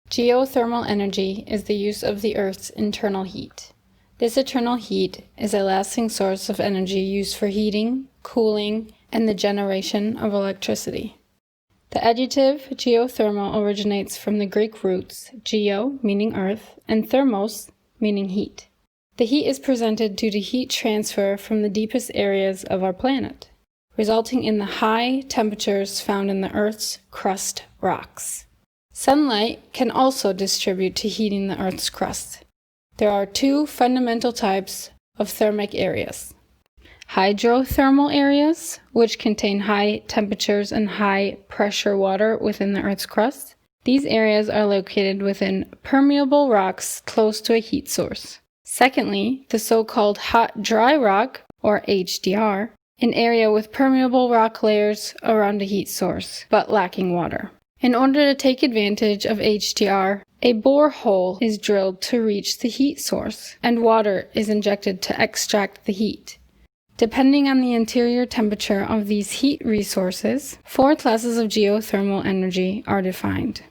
Geothermal energy is the use of the Earth's internal heat. This internal heat is a lasting source of energy used for heating, cooling, and the generation of electricity. The adjective geothermal originates from the Greek roots geo, meaning earth, and thermos, meaning heat. The heat is presented due to heat transfer from the deepest areas of our planet, resulting in the high temperatures found in the Earth's crust rocks. Sunlight can also distribute to heating the Earth's crust. There are two fundamental types of thermic areas. Hydrothermal areas, which contain high temperatures and high pressure water within the Earth's crust. These areas are located within permeable rocks close to a heat source. Secondly, the so-called hot dry rock, or HDR, an area with permeable rock layers around a heat source, but lacking water. In order to take advantage of HDR, a borehole is drilled to reach the heat source, and water is injected to extract the heat. Depending on the interior temperature of these heat resources, four classes of geothermal energy are defined.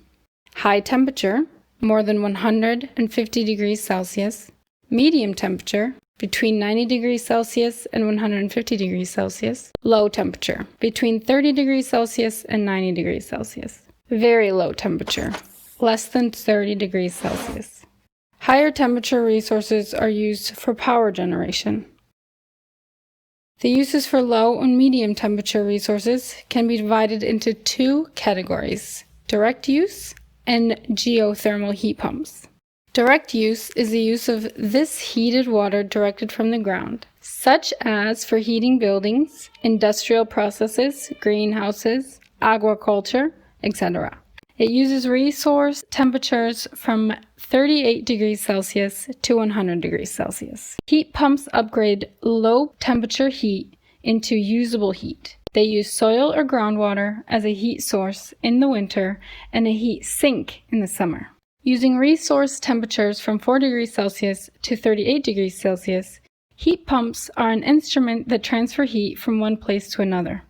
High temperature, more than 150 degrees Celsius. Medium temperature, between 90 degrees Celsius and 150 degrees Celsius. Low temperature, between 30 degrees Celsius and 90 degrees Celsius. Very low temperature, less than 30 degrees Celsius. Higher temperature resources are used for power generation. The uses for low and medium temperature resources can be divided into two categories: direct use and geothermal heat pumps. Direct use is the use of this heated water directed from the ground, such as for heating buildings, industrial processes, greenhouses, aquaculture, etc. It uses resource temperatures from 38 degrees Celsius to 100 degrees Celsius. Heat pumps upgrade low temperature heat into usable heat. They use soil or groundwater as a heat source in the winter and a heat sink in the summer. Using resource temperatures from 4 degrees Celsius to 38 degrees Celsius, heat pumps are an instrument that transfer heat from one place to another.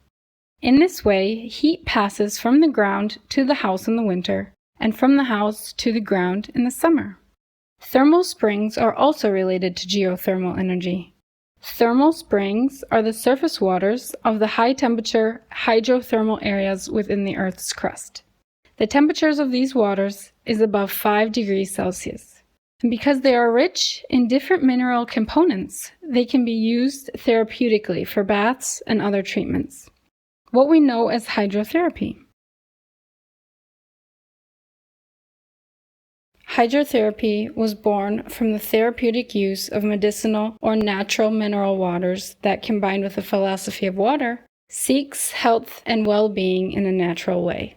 In this way, heat passes from the ground to the house in the winter, and from the house to the ground in the summer. Thermal springs are also related to geothermal energy. Thermal springs are the surface waters of the high-temperature hydrothermal areas within the Earth's crust. The temperatures of these waters is above 5 degrees Celsius. And because they are rich in different mineral components, they can be used therapeutically for baths and other treatments. What we know as hydrotherapy. Hydrotherapy was born from the therapeutic use of medicinal or natural mineral waters that, combined with the philosophy of water, seeks health and well-being in a natural way.